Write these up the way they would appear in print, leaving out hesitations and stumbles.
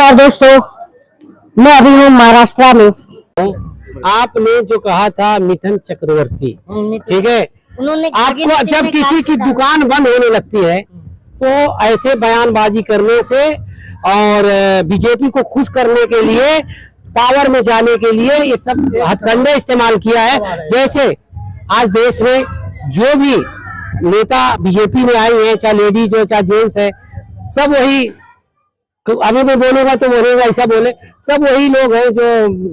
नमस्कार दोस्तों, मैं अभी हूँ महाराष्ट्र में। आपने जो कहा था मिथुन चक्रवर्ती, ठीक है, उन्होंने आपको जब किसी की दुकान बंद होने लगती है तो ऐसे बयानबाजी करने से और बीजेपी को खुश करने के लिए, पावर में जाने के लिए ये सब हथकंडे इस्तेमाल किया है। जैसे आज देश में जो भी नेता बीजेपी में आई है, चाहे लेडीज हो चाहे जेंट्स है, सब वही, अभी मैं बोलूंगा तो बोलूंगा ऐसा बोले, सब वही लोग हैं जो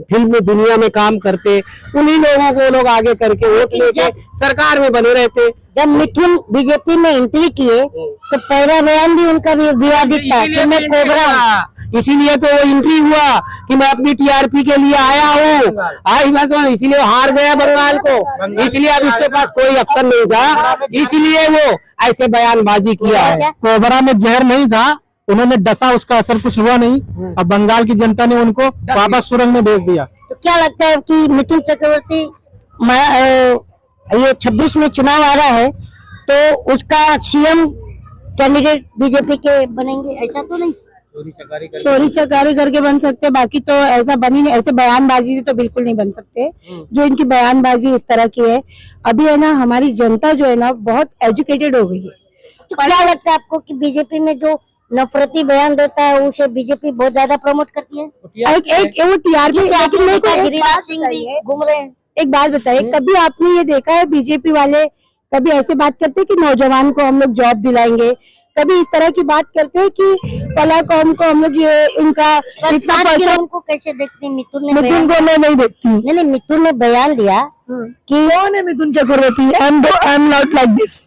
फिल्म दुनिया में काम करते, उन्हीं लोगों को लोग आगे करके वोट लेके सरकार में बने रहते। जब मिथुन बीजेपी में एंट्री किए तो पहला बयान भी उनका भी विवादित था कि मैं कोबरा हूं। इसीलिए तो वो एंट्री हुआ कि मैं अपनी टीआरपी के लिए आया हूँ, इसीलिए हार गया बंगाल को, इसलिए अब उसके पास कोई अफसर नहीं था, इसलिए वो ऐसे बयानबाजी किया है। कोबरा में जहर नहीं था, उन्होंने डसा, उसका असर कुछ हुआ नहीं। अब बंगाल की जनता ने उनको वापस सुरंग में भेज दिया। तो क्या लगता है कि मिथुन चक्रवर्ती ये 26 में चुनाव आ रहा है तो उसका सीएम कैंडिडेट बीजेपी के बनेंगे? ऐसा तो नहीं, चोरी चकारी करके बन सकते, बाकी तो ऐसा बनी नहीं। ऐसे बयानबाजी से तो बिल्कुल नहीं बन सकते जो इनकी बयानबाजी इस तरह की है। अभी है ना, हमारी जनता जो है ना बहुत एजुकेटेड हो गई है। तो क्या लगता है आपको कि बीजेपी में जो नफरती बयान देता है उसे बीजेपी बहुत ज्यादा प्रमोट करती है? एक वो टीआरपी, लेकिन मेरे को गिरिराज सिंह भी घूम रहे हैं। एक बात बताइए, कभी आपने ये देखा है बीजेपी वाले कभी ऐसे बात करते हैं कि नौजवान को हम लोग जॉब दिलाएंगे? कभी इस तरह की बात करते हैं कि फला कौम को हम लोग ये इनका इतना पैसा? उनको कैसे देखते हैं? मिथुन को मैं नहीं देखती। नहीं, मिथुन ने बयान दिया कि कौन है Mithun Chakraborty? I am not like this,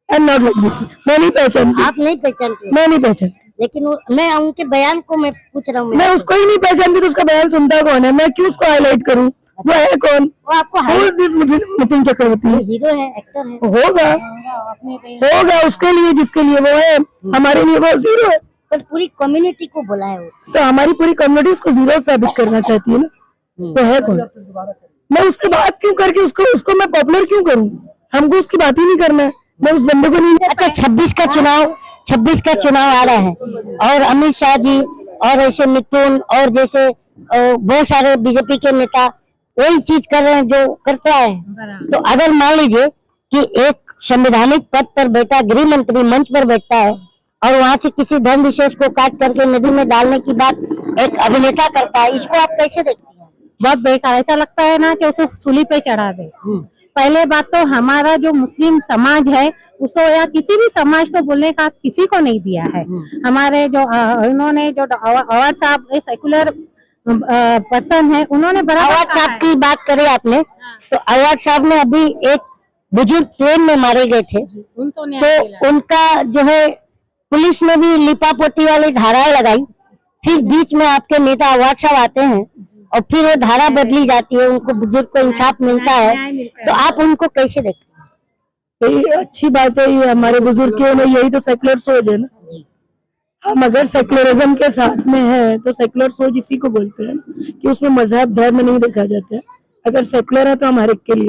मैं नहीं पहचानती। आप नहीं पहचानते? मैं नहीं पहचानती, लेकिन मैं उनके बयान को मैं पूछ रहा हूँ। मैं उसको ही नहीं पहचानती तो उसका बयान सुनता कौन है? मैं क्यों उसको हाईलाइट करूँ? वो है कौन? वो आपको मिथुन चक्रवर्ती हीरो है, एक्टर है, होगा उसके लिए, जिसके लिए वो है, हमारे लिए वो जीरो है। पर पूरी कम्युनिटी को बोला है वो, तो हमारी पूरी कम्युनिटी उसको जीरो साबित करना चाहती है ना। तो है कौन? मैं उसकी बात क्यों करके उसको मैं पॉपुलर क्यों करूँ? हमको उसकी बात ही नहीं करना है, मैं उस बंदे को नहीं। अच्छा, 26 का चुनाव आ रहा है और अमित शाह जी और ऐसे मिथुन और जैसे बहुत सारे बीजेपी के नेता वही चीज कर रहे हैं जो करता है। तो अगर मान लीजिए कि एक संवैधानिक पद पर बैठा गृह मंत्री मंच पर बैठता है और वहां से किसी धर्म विशेष को काट करके नदी में डालने की बात एक अभिनेता करता है, इसको आप कैसे देखती हैं? बहुत बेकार, ऐसा लगता है ना कि उसे सूली पे चढ़ा दे। पहले बात तो हमारा जो मुस्लिम समाज है उसको, या किसी भी समाज तो बोलने का किसी को नहीं दिया है। हमारे जो उन्होंने जो अवार्ड साहब सेकुलर पर्सन है, उन्होंने अवार्ड साहब की बात करें आपने, तो अवार्ड साहब ने अभी एक बुजुर्ग ट्रेन में मारे गए थे, तो उनका जो है पुलिस ने भी लिपापोती वाली धाराएं लगाई, फिर बीच में आपके नेता अवार्ड साहब आते हैं और फिर वो धारा बदली जाती है, उनको बुजुर्ग को इंसाफ मिलता है। तो आप उनको कैसे देखते हैं? ये अच्छी बात है, ये हमारे बुजुर्ग के में यही तो सेकुलर सोच है ना। हम अगर सेकुलरिज्म के साथ में है तो सेकुलर सोच इसी को बोलते हैं कि उसमें मजहब धर्म नहीं देखा जाता है। अगर सेकुलर है तो हमारे के लिए